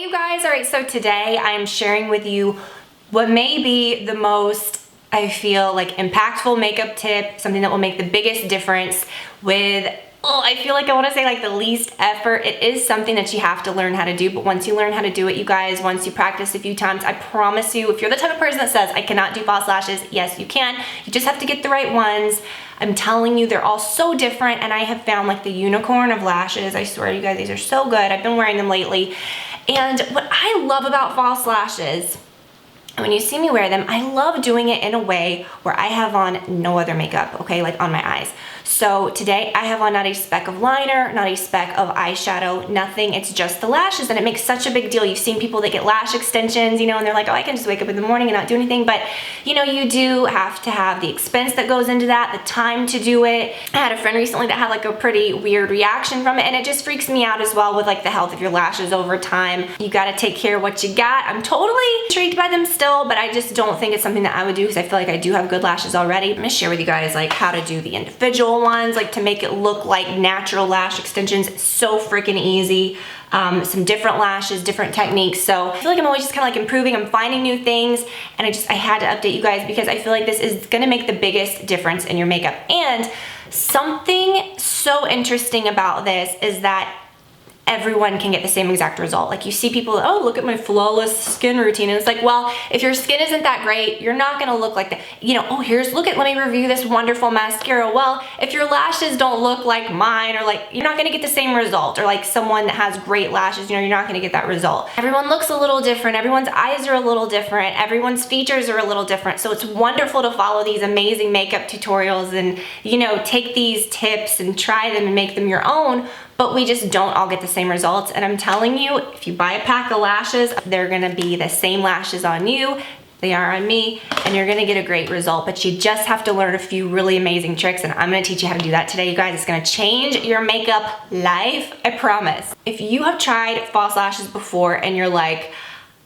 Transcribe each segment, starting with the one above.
Hey you guys, all right, so today I am sharing with you what may be the most, I feel like, impactful makeup tip, something that will make the biggest difference with, I feel like I want to say like the least effort. It is something that you have to learn how to do, but once you learn how to do it, you guys, once you practice a few times, I promise you, if you're the type of person that says, I cannot do false lashes, yes, you can. You just have to get the right ones. I'm telling you, they're all so different, and I have found like the unicorn of lashes. I swear to you guys, these are so good. I've been wearing them lately. And what I love about false lashes, when you see me wear them, I love doing it in a way where I have on no other makeup, okay, like on my eyes. So today I have on not a speck of liner, not a speck of eyeshadow, nothing. It's just the lashes, and it makes such a big deal. You've seen people that get lash extensions, you know, and they're like, oh, I can just wake up in the morning and not do anything. But, you know, you do have to have the expense that goes into that, the time to do it. I had a friend recently that had like a pretty weird reaction from it, and it just freaks me out as well with like the health of your lashes over time. You gotta take care of what you got. I'm totally intrigued by them still, but I just don't think it's something that I would do because I feel like I do have good lashes already. I'm gonna share with you guys like how to do the individual ones, like to make it look like natural lash extensions. It's so freaking easy. Some different lashes, different techniques. So I feel like I'm always just kind of like improving. I'm finding new things, and I had to update you guys because I feel like this is gonna make the biggest difference in your makeup. And something so interesting about this is that everyone can get the same exact result. Like you see people, oh, look at my flawless skin routine. And it's like, well, if your skin isn't that great, you're not gonna look like that. You know, oh, let me review this wonderful mascara. Well, if your lashes don't look like mine, or like, you're not gonna get the same result. Or like someone that has great lashes, you know, you're not gonna get that result. Everyone looks a little different. Everyone's eyes are a little different. Everyone's features are a little different. So it's wonderful to follow these amazing makeup tutorials and, you know, take these tips and try them and make them your own. But we just don't all get the same results. And I'm telling you, if you buy a pack of lashes, they're gonna be the same lashes on you, they are on me, and you're gonna get a great result. But you just have to learn a few really amazing tricks, and I'm gonna teach you how to do that today, you guys. It's gonna change your makeup life, I promise. If you have tried false lashes before and you're like,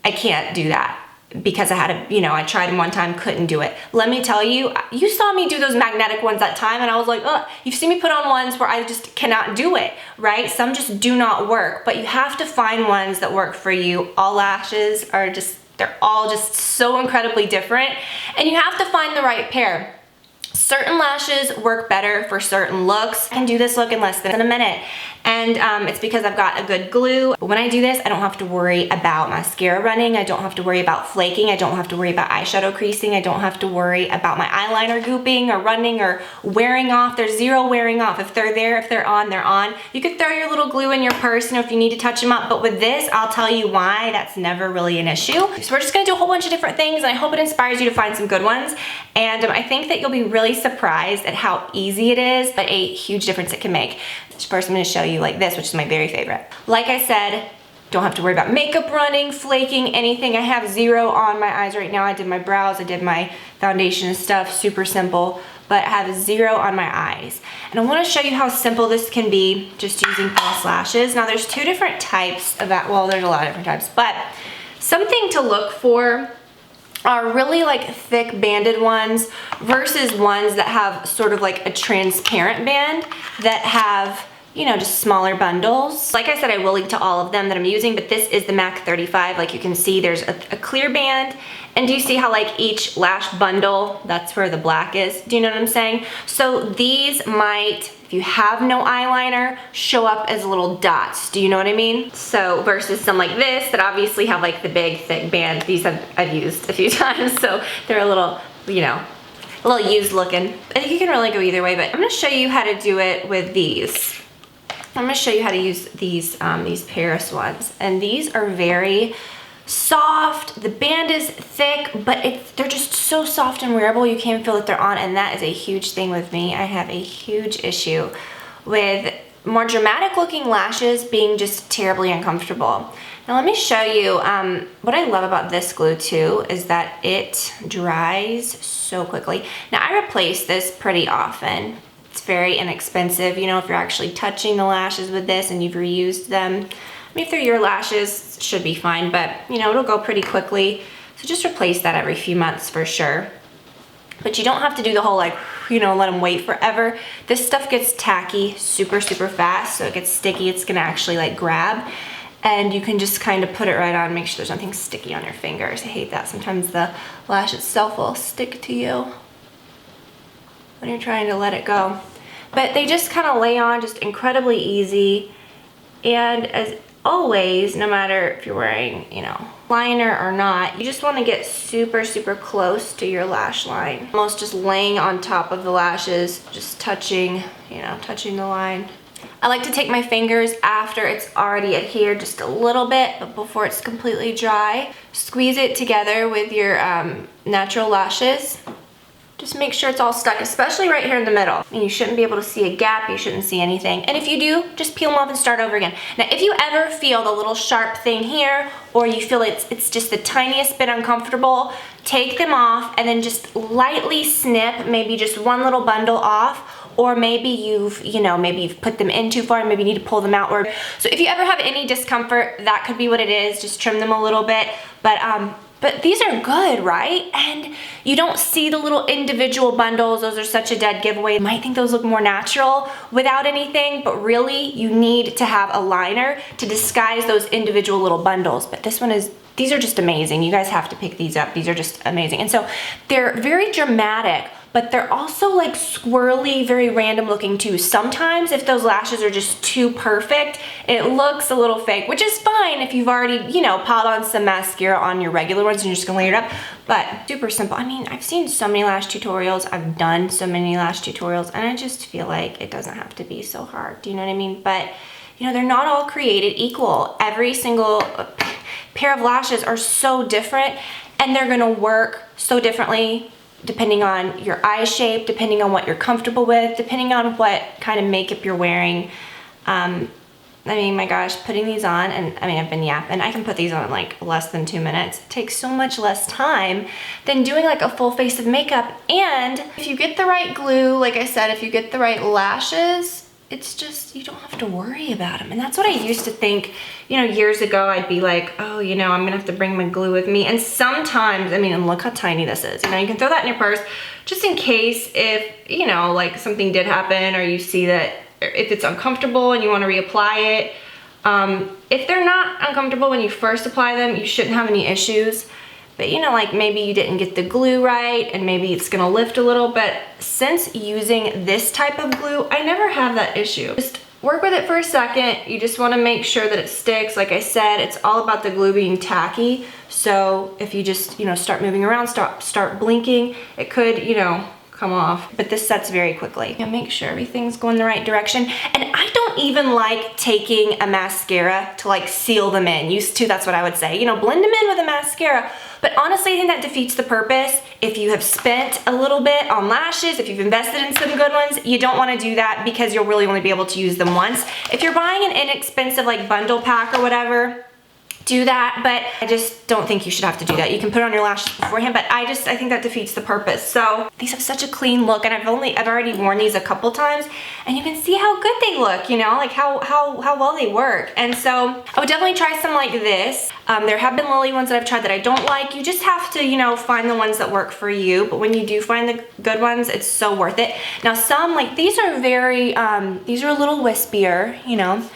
I can't do that, because I tried them one time, couldn't do it. Let me tell you, you saw me do those magnetic ones that time, and I was like, oh, you've seen me put on ones where I just cannot do it, right? Some just do not work, but you have to find ones that work for you. All lashes are they're all just so incredibly different, and you have to find the right pair. Certain lashes work better for certain looks. I can do this look in less than a minute, and it's because I've got a good glue. But when I do this, I don't have to worry about mascara running. I don't have to worry about flaking. I don't have to worry about eyeshadow creasing. I don't have to worry about my eyeliner gooping or running or wearing off. There's zero wearing off. If they're there, if they're on, they're on. You could throw your little glue in your purse, you know, if you need to touch them up. But with this, I'll tell you why that's never really an issue. So we're just gonna do a whole bunch of different things, and I hope it inspires you to find some good ones. And I think that you'll be really surprised at how easy it is, but a huge difference it can make. First, I'm gonna show you like this, which is my very favorite. Like I said, don't have to worry about makeup running, flaking, anything. I have zero on my eyes right now. I did my brows, I did my foundation and stuff, super simple, but I have zero on my eyes. And I wanna show you how simple this can be just using false lashes. Now there's two different types of that, well, there's a lot of different types, but something to look for are really like thick banded ones versus ones that have sort of like a transparent band that have, you know, just smaller bundles. Like I said, I will link to all of them that I'm using, but this is the MAC 35. Like you can see there's a clear band, and do you see how like each lash bundle, that's where the black is? Do you know what I'm saying? So these might, if you have no eyeliner, show up as little dots. Do you know what I mean? So versus some like this that obviously have like the big thick band. These I've used a few times, so they're a little, you know, a little used looking. I think you can really go either way, but I'm gonna show you how to do it with these. I'm gonna show you how to use these Paris ones, and these are very soft. The band is thick, but they're just so soft and wearable, you can't feel that they're on, and that is a huge thing with me. I have a huge issue with more dramatic looking lashes being just terribly uncomfortable. Now let me show you, what I love about this glue too is that it dries so quickly. Now I replace this pretty often. It's very inexpensive, you know, if you're actually touching the lashes with this and you've reused them. I mean, if they're your lashes, it should be fine, but you know, it'll go pretty quickly. So just replace that every few months for sure. But you don't have to do the whole like, you know, let them wait forever. This stuff gets tacky super, super fast, so it gets sticky. It's gonna actually like grab. and you can just kind of put it right on, make sure there's nothing sticky on your fingers. I hate that. Sometimes the lash itself will stick to you when you're trying to let it go. But they just kind of lay on just incredibly easy. And as always, no matter if you're wearing, you know, liner or not, you just want to get super, super close to your lash line. Almost just laying on top of the lashes, just touching, you know, touching the line. I like to take my fingers after it's already adhered just a little bit, but before it's completely dry. Squeeze it together with your natural lashes. Just make sure it's all stuck, especially right here in the middle. And you shouldn't be able to see a gap, you shouldn't see anything. And if you do, just peel them off and start over again. Now, if you ever feel the little sharp thing here, or you feel it's just the tiniest bit uncomfortable, take them off and then just lightly snip, maybe just one little bundle off, or maybe you've put them in too far, maybe you need to pull them outward. So if you ever have any discomfort, that could be what it is. Just trim them a little bit. But these are good, right? And you don't see the little individual bundles. Those are such a dead giveaway. You might think those look more natural without anything, but really you need to have a liner to disguise those individual little bundles. But these are just amazing. You guys have to pick these up. These are just amazing. And so they're very dramatic, but they're also like swirly, very random looking too. Sometimes if those lashes are just too perfect, it looks a little fake, which is fine if you've already, you know, piled on some mascara on your regular ones and you're just gonna layer it up, but super simple. I mean, I've seen so many lash tutorials, I've done so many lash tutorials, and I just feel like it doesn't have to be so hard. Do you know what I mean? But, you know, they're not all created equal. Every single pair of lashes are so different, and they're gonna work so differently depending on your eye shape, depending on what you're comfortable with, depending on what kind of makeup you're wearing. I mean, my gosh, putting these on, and I mean, I've been yapping, I can put these on in like less than 2 minutes. It takes so much less time than doing like a full face of makeup. And if you get the right glue, like I said, if you get the right lashes, it's just, you don't have to worry about them. And that's what I used to think, you know, years ago. I'd be like, oh, you know, I'm gonna have to bring my glue with me. And sometimes, I mean, and look how tiny this is. You know, you can throw that in your purse just in case if, you know, like something did happen, or you see that if it's uncomfortable and you want to reapply it. If they're not uncomfortable when you first apply them, you shouldn't have any issues. But you know, like maybe you didn't get the glue right and maybe it's gonna lift a little, but since using this type of glue, I never have that issue. Just work with it for a second. You just wanna make sure that it sticks. Like I said, it's all about the glue being tacky. So if you just, you know, start moving around, start blinking, it could, you know, come off. But this sets very quickly. You know, make sure everything's going the right direction. And I don't even like taking a mascara to like seal them in. Used to, that's what I would say. You know, blend them in with a mascara. But honestly, I think that defeats the purpose. If you have spent a little bit on lashes, if you've invested in some good ones, you don't want to do that because you'll really only be able to use them once. If you're buying an inexpensive like bundle pack or whatever, do that, but I just don't think you should have to do that. You can put it on your lashes beforehand, but I think that defeats the purpose. So these have such a clean look, and I've already worn these a couple times, and you can see how good they look, you know, like how well they work. And so I would definitely try some like this. There have been Lily ones that I've tried that I don't like. You just have to, you know, find the ones that work for you, but when you do find the good ones, it's so worth it. Now some, like these are very, these are a little wispier, you know.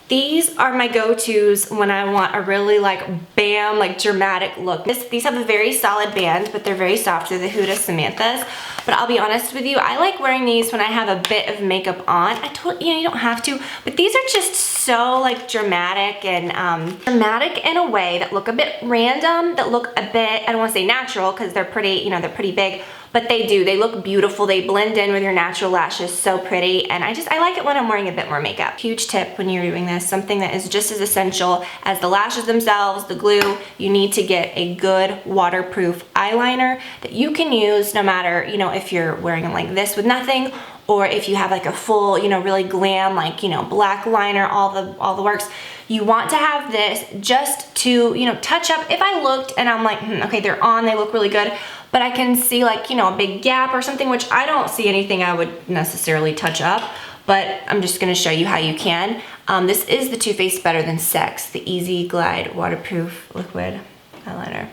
These are my go-tos when I want a really like bam, like dramatic look. These have a very solid band, but they're very soft. They're the Huda Samantha's. But I'll be honest with you, I like wearing these when I have a bit of makeup on. You know, you don't have to, but these are just so like dramatic and dramatic in a way that look a bit random, that look a bit, I don't want to say natural because they're pretty, you know, they're pretty big. But they look beautiful. They blend in with your natural lashes so pretty. And I like it when I'm wearing a bit more makeup. Huge tip when you're doing this, something that is just as essential as the lashes themselves, the glue, you need to get a good waterproof eyeliner that you can use no matter, you know, if you're wearing them like this with nothing, or if you have like a full, you know, really glam, like, you know, black liner, all the works. You want to have this just to, you know, touch up. If I looked and I'm like, okay, they're on, they look really good, but I can see like, you know, a big gap or something, which I don't see anything I would necessarily touch up, but I'm just gonna show you how you can. This is the Too Faced Better Than Sex, the Easy Glide Waterproof Liquid Eyeliner.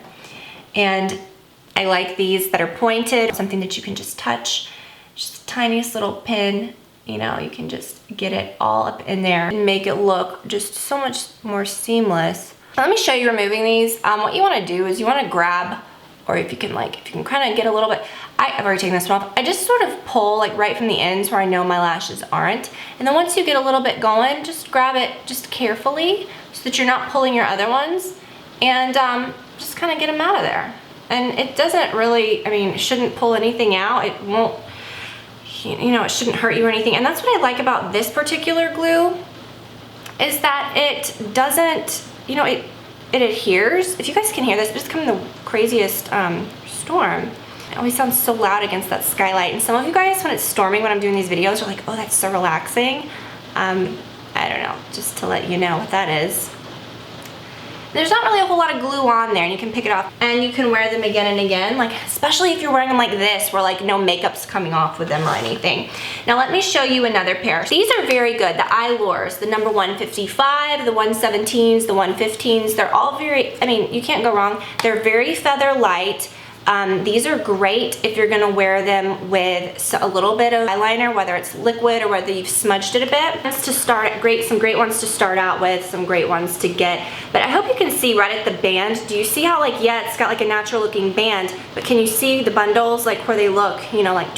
And I like these that are pointed, something that you can just touch, just the tiniest little pin, you know, you can just get it all up in there and make it look just so much more seamless. Let me show you removing these. What you wanna do is you wanna grab, or if you can kind of get a little bit, I've already taken this one off. I just sort of pull like right from the ends where I know my lashes aren't. And then once you get a little bit going, just grab it just carefully so that you're not pulling your other ones, and just kind of get them out of there. And it doesn't really, I mean, it shouldn't pull anything out. It won't, you know, it shouldn't hurt you or anything. And that's what I like about this particular glue, is that it doesn't, you know, it adheres. If you guys can hear this, it just comes in the craziest storm. It always sounds so loud against that skylight. And some of you guys, when it's storming, when I'm doing these videos, are like, oh, that's so relaxing. I don't know, just to let you know what that is. There's not really a whole lot of glue on there, and you can pick it off and you can wear them again and again, like especially if you're wearing them like this, where like no makeup's coming off with them or anything. Now let me show you another pair. These are very good, the Eylures, the number 155, the 117s, the 115s, they're all very, I mean, you can't go wrong. They're very feather light. These are great if you're gonna wear them with a little bit of eyeliner, whether it's liquid or whether you've smudged it a bit. That's to start, some great ones to start out with, some great ones to get. But I hope you can see right at the band. Do you see how, like, yeah, it's got like a natural looking band, but can you see the bundles, like where they look, you know, like,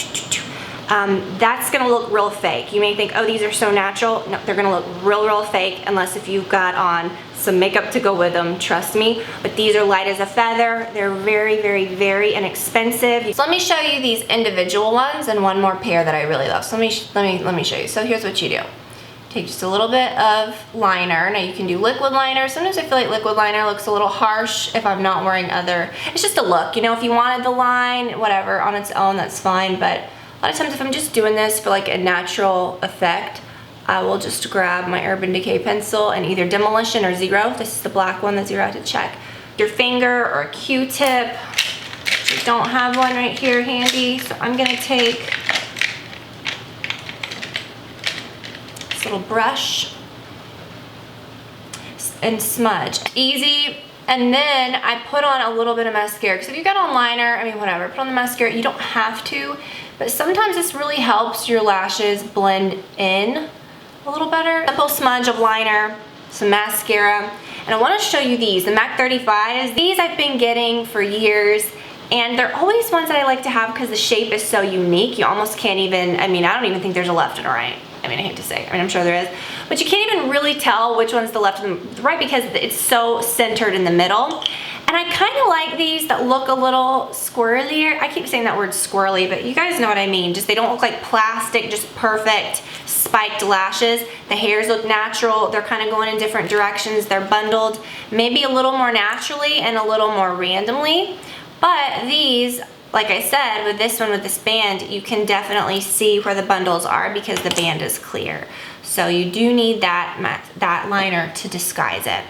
that's gonna look real fake. You may think, oh, these are so natural. No, they're gonna look real fake unless if you've got on some makeup to go with them, trust me. But these are light as a feather. They're very inexpensive. So let me show you these individual ones and one more pair that I really love. So let me show you. So here's what you do. Take just a little bit of liner. Now you can do liquid liner. Sometimes I feel like liquid liner looks a little harsh if I'm not wearing other, it's just a look. You know, if you wanted the line, whatever, on its own, that's fine. But a lot of times if I'm just doing this for like a natural effect, I will just grab my Urban Decay pencil and either Demolition or Zero. This is the black one, the Zero to check. Your finger or a Q-tip. I don't have one right here handy, so I'm gonna take this little brush and smudge. Easy. And then I put on a little bit of mascara, because if you got on liner, I mean, whatever, put on the mascara. You don't have to, but sometimes this really helps your lashes blend in a little better. Simple smudge of liner, some mascara, and I want to show you these, the MAC 35s. These I've been getting for years, and they're always ones that I like to have because the shape is so unique. You almost can't even, I mean, I don't even think there's a left and a right. I mean, I hate to say, I mean, I'm sure there is, but you can't even really tell which one's the left and the right because it's so centered in the middle. And I kind of like these that look a little squirrelier. I keep saying that word squirrely, but you guys know what I mean. Just, they don't look like plastic, just perfect spiked lashes. The hairs look natural. They're kind of going in different directions. They're bundled maybe a little more naturally and a little more randomly. But these, like I said, with this one, with this band, you can definitely see where the bundles are because the band is clear. So you do need that liner to disguise it.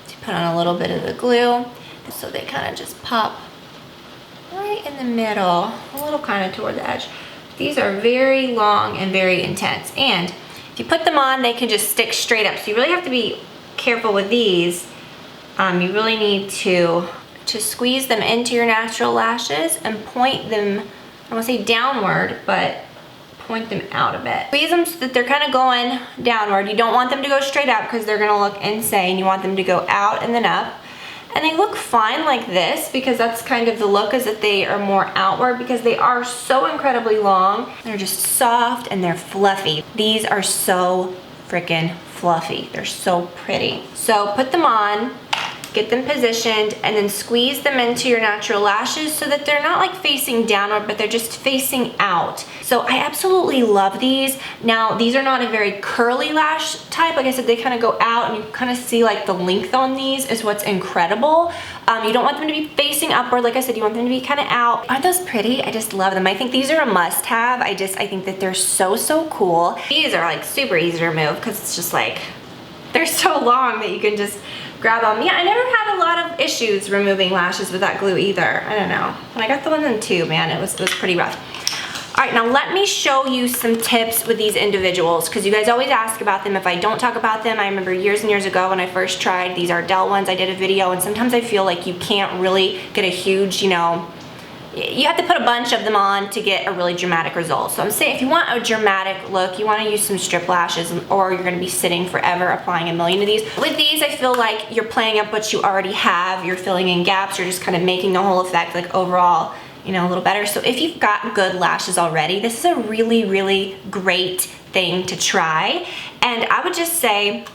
To put on a little bit of the glue, so they kind of just pop right in the middle, a little kind of toward the edge. These are very long and very intense, and if you put them on, they can just stick straight up. So you really have to be careful with these. You really need to squeeze them into your natural lashes and point them, I won't say downward, but point them out a bit. Squeeze them so that they're kind of going downward. You don't want them to go straight up because they're gonna look insane. You want them to go out and then up. And they look fine like this because that's kind of the look, is that they are more outward because they are so incredibly long. They're just soft and they're fluffy. These are so freaking fluffy. They're so pretty. So put them on, get them positioned, and then squeeze them into your natural lashes so that they're not like facing downward, but they're just facing out. So I absolutely love these. Now, these are not a very curly lash type. Like I said, they kind of go out and you kind of see like the length on these is what's incredible. You don't want them to be facing upward. Like I said, you want them to be kind of out. Aren't those pretty? I just love them. I think these are a must-have. I think that they're so cool. These are like super easy to remove because it's just like, they're so long that you can just grab them. Yeah, I never had a lot of issues removing lashes with that glue either. I don't know. When I got the one in two, man, it was pretty rough. All right, now let me show you some tips with these individuals because you guys always ask about them. If I don't talk about them, I remember years and years ago when I first tried these Ardell ones, I did a video, and sometimes I feel like you can't really get a huge, you know, you have to put a bunch of them on to get a really dramatic result. So I'm saying if you want a dramatic look, you want to use some strip lashes, or you're going to be sitting forever applying a million of these. With these, I feel like you're playing up what you already have. You're filling in gaps. You're just kind of making the whole effect like overall, you know, a little better. So if you've got good lashes already, this is a really, really great thing to try. And I would just say,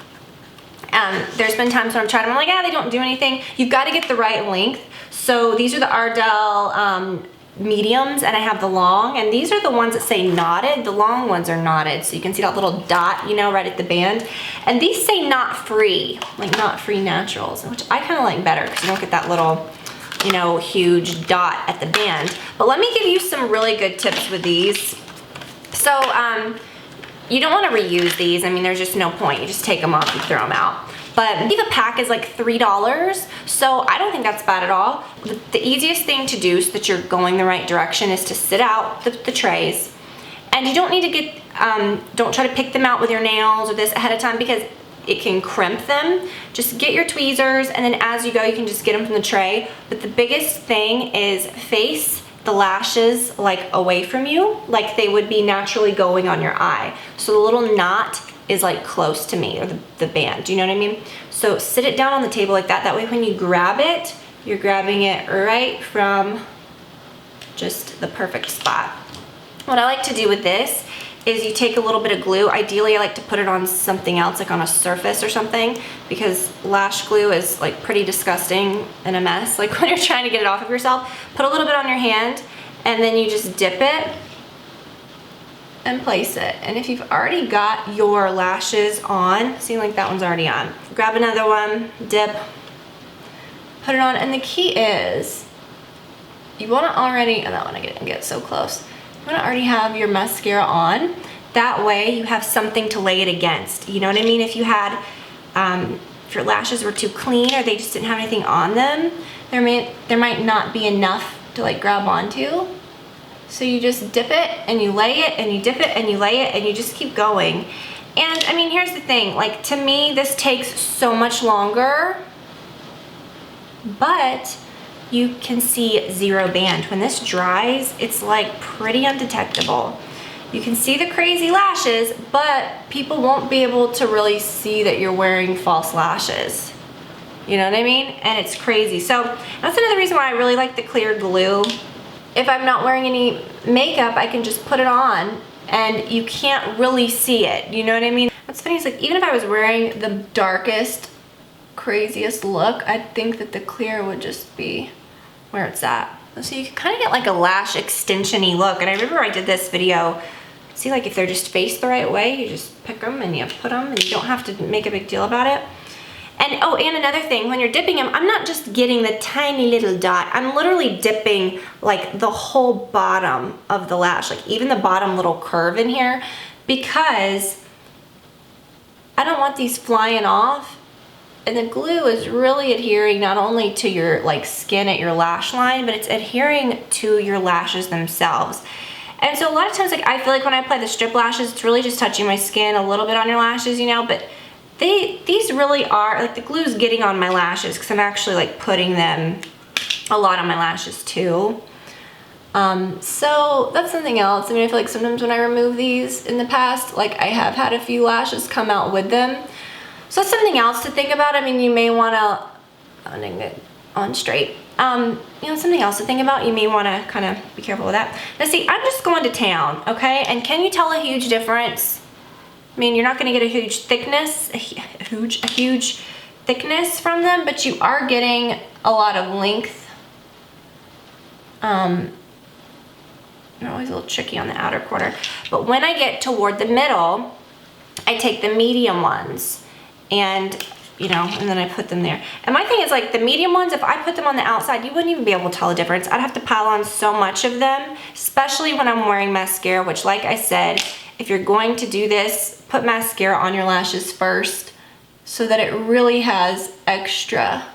there's been times when I'm trying them, I'm like, they don't do anything. You've got to get the right length. So these are the Ardell mediums, and I have the long, and these are the ones that say knotted. The long ones are knotted, so you can see that little dot, you know, right at the band. And these say knot free, like knot free naturals, which I kind of like better because you don't get that little, you know, huge dot at the band. But let me give you some really good tips with these. So you don't want to reuse these. I mean, there's just no point. You just take them off and throw them out. But the pack is like $3, so I don't think that's bad at all. The easiest thing to do so that you're going the right direction is to sit out the trays. And you don't need to get, don't try to pick them out with your nails or this ahead of time because it can crimp them. Just get your tweezers, and then as you go, you can just get them from the tray. But the biggest thing is face the lashes like away from you, like they would be naturally going on your eye. So the little knot is like close to me, or the band, do you know what I mean? So sit it down on the table like that. That way when you grab it, you're grabbing it right from just the perfect spot. What I like to do with this is you take a little bit of glue. Ideally, I like to put it on something else, like on a surface or something, because lash glue is like pretty disgusting and a mess. Like when you're trying to get it off of yourself, put a little bit on your hand, and then you just dip it and place it. And if you've already got your lashes on, see, like that one's already on, grab another one, dip, put it on. And the key is you want to already, and that one I didn't get so close, you want to already have your mascara on. That way you have something to lay it against, you know what I mean? If you had if your lashes were too clean or they just didn't have anything on them, there might not be enough to like grab onto. So you just dip it and you lay it, and you dip it and you lay it, and you just keep going. And I mean, here's the thing, like to me, this takes so much longer, but you can see zero band. When this dries, it's like pretty undetectable. You can see the crazy lashes, but people won't be able to really see that you're wearing false lashes. You know what I mean? And it's crazy. So that's another reason why I really like the clear glue. If I'm not wearing any makeup, I can just put it on and you can't really see it. You know what I mean? What's funny is like, even if I was wearing the darkest, craziest look, I'd think that the clear would just be where it's at. So you can kind of get like a lash extension-y look. And I remember I did this video. See, like if they're just faced the right way, you just pick them and you put them, and you don't have to make a big deal about it. And oh, and another thing, when you're dipping them, I'm not just getting the tiny little dot. I'm literally dipping like the whole bottom of the lash, like even the bottom little curve in here, because I don't want these flying off. And the glue is really adhering not only to your like skin at your lash line, but it's adhering to your lashes themselves. And so a lot of times, like I feel like when I apply the strip lashes, it's really just touching my skin a little bit on your lashes, you know, but these really are, like the glue's getting on my lashes because I'm actually like putting them a lot on my lashes too. So that's something else. I mean, I feel like sometimes when I remove these in the past, like I have had a few lashes come out with them. So that's something else to think about. I mean, you may want to, I'm gonna get on straight. You know, something else to think about. You may want to kind of be careful with that. Now see, I'm just going to town, okay? And can you tell a huge difference? I mean, you're not going to get a huge thickness, a huge thickness from them, but you are getting a lot of length. They're always a little tricky on the outer corner. But when I get toward the middle, I take the medium ones and, you know, and then I put them there. And my thing is like the medium ones, if I put them on the outside, you wouldn't even be able to tell the difference. I'd have to pile on so much of them, especially when I'm wearing mascara, which like I said, if you're going to do this, put mascara on your lashes first so that it really has extra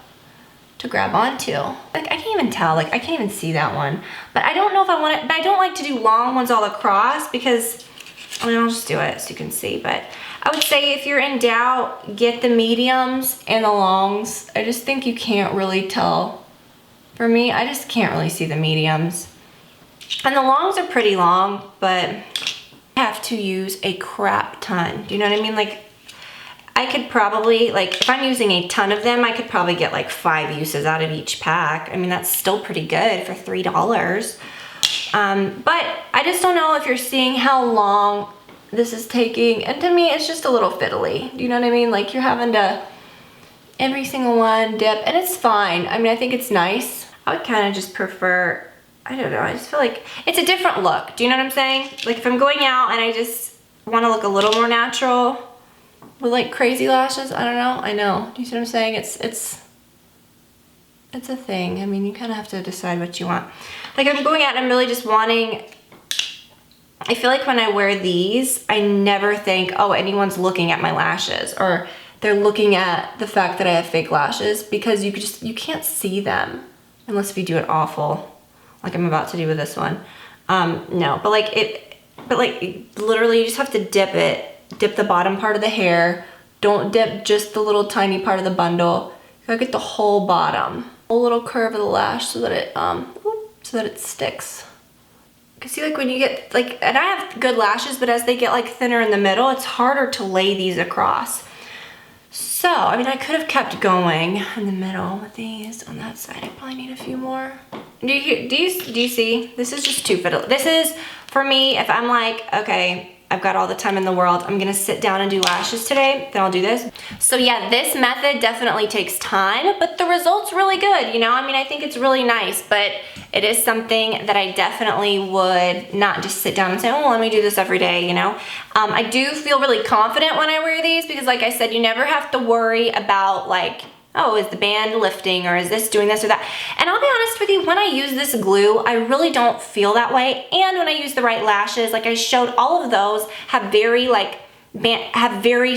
to grab onto. Like I can't even tell, like I can't even see that one. But I don't know if I want it, but I don't like to do long ones all across because, I mean, I'll just do it so you can see. But I would say if you're in doubt, get the mediums and the longs. I just think you can't really tell. For me, I just can't really see the mediums. And the longs are pretty long, but I have to use a crap ton. Do you know what I mean? Like, I could probably, like, if I'm using a ton of them, I could probably get like 5 uses out of each pack. I mean, that's still pretty good for $3. But I just don't know if you're seeing how long this is taking. And to me, it's just a little fiddly. Do you know what I mean? Like, you're having to, every single one dip, and it's fine. I mean, I think it's nice. I would kind of just prefer, I don't know, I just feel like it's a different look. Do you know what I'm saying? Like, if I'm going out and I just want to look a little more natural with like crazy lashes, I don't know. I know. Do you see what I'm saying? It's a thing. I mean, you kind of have to decide what you want. Like, if I'm going out and I'm really just wanting, I feel like when I wear these, I never think, oh, anyone's looking at my lashes, or they're looking at the fact that I have fake lashes, because you can't see them unless if you do it awful, like I'm about to do with this one. No, but literally you just have to dip the bottom part of the hair. Don't dip just the little tiny part of the bundle. You gotta get the whole bottom, a little curve of the lash so that it sticks. Cause see, like when you get like, and I have good lashes, but as they get like thinner in the middle, it's harder to lay these across. So, I mean, I could have kept going in the middle with these. On that side, I probably need a few more. Do you see? This is just too fiddly. This is, for me, if I'm like, okay, I've got all the time in the world, I'm gonna sit down and do lashes today, then I'll do this. So yeah, this method definitely takes time, but the result's really good, you know? I mean, I think it's really nice, but it is something that I definitely would not just sit down and say, oh, let me do this every day, you know? I do feel really confident when I wear these because, like I said, you never have to worry about like, oh, is the band lifting, or is this doing this or that? And I'll be honest with you, when I use this glue, I really don't feel that way. And when I use the right lashes, like I showed, all of those have very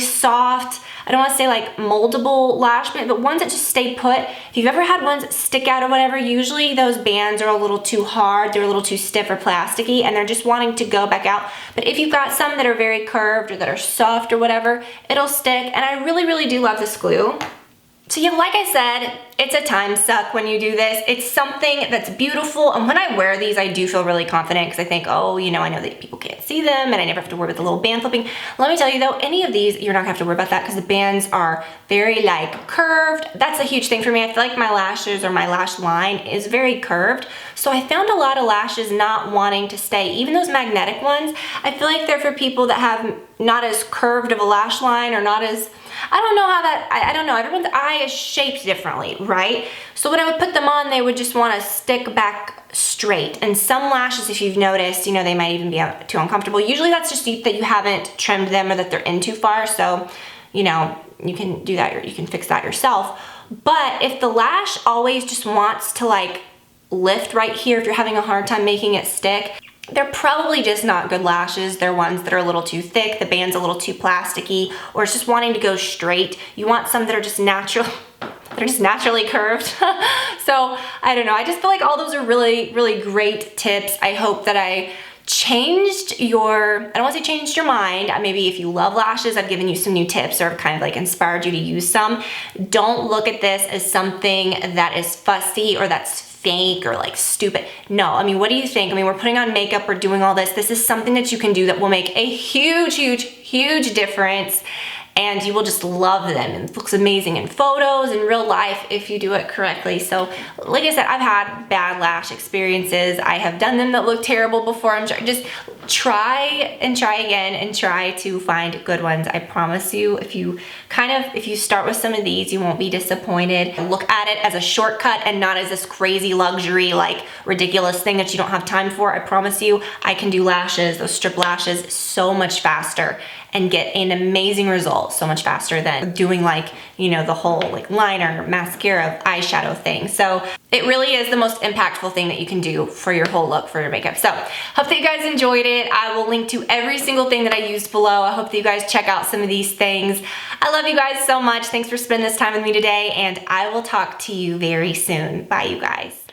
soft, I don't want to say like moldable lash band, but ones that just stay put. If you've ever had ones that stick out or whatever, usually those bands are a little too hard, they're a little too stiff or plasticky, and they're just wanting to go back out. But if you've got some that are very curved or that are soft or whatever, it'll stick. And I really, really do love this glue. So yeah, like I said, it's a time suck when you do this. It's something that's beautiful, and when I wear these, I do feel really confident because I think, oh, you know, I know that people can't see them and I never have to worry about the little band flipping. Let me tell you though, any of these, you're not gonna have to worry about that because the bands are very like curved. That's a huge thing for me. I feel like my lashes or my lash line is very curved. So I found a lot of lashes not wanting to stay. Even those magnetic ones, I feel like they're for people that have not as curved of a lash line, or not as, I don't know how that, I don't know, everyone's eye is shaped differently, right? So when I would put them on, they would just want to stick back straight. And some lashes, if you've noticed, you know, they might even be too uncomfortable. Usually that's just that you haven't trimmed them or that they're in too far. So, you know, you can do that, or you can fix that yourself. But if the lash always just wants to like lift right here, if you're having a hard time making it stick, they're probably just not good lashes. They're ones that are a little too thick, the band's a little too plasticky, or it's just wanting to go straight. You want some that are just natural, they're just naturally curved. So I don't know, I just feel like all those are really, really great tips. I hope that I changed your, I don't want to say changed your mind. Maybe if you love lashes, I've given you some new tips, or kind of like inspired you to use some. Don't look at this as something that is fussy or that's fake or like stupid. No, I mean, what do you think? I mean, we're putting on makeup, we're doing all this. This is something that you can do that will make a huge, huge, huge difference. And you will just love them. And it looks amazing in photos, in real life, if you do it correctly. So like I said, I've had bad lash experiences. I have done them that look terrible before. I'm sure, just try and try again and try to find good ones. I promise you, if you start with some of these, you won't be disappointed. Look at it as a shortcut and not as this crazy luxury, like ridiculous thing that you don't have time for. I promise you, I can do lashes, those strip lashes, so much faster and get an amazing result so much faster than doing like, you know, the whole like liner, mascara, eyeshadow thing. So it really is the most impactful thing that you can do for your whole look, for your makeup. So hope that you guys enjoyed it. I will link to every single thing that I used below. I hope that you guys check out some of these things. I love you guys so much. Thanks for spending this time with me today, and I will talk to you very soon. Bye, you guys.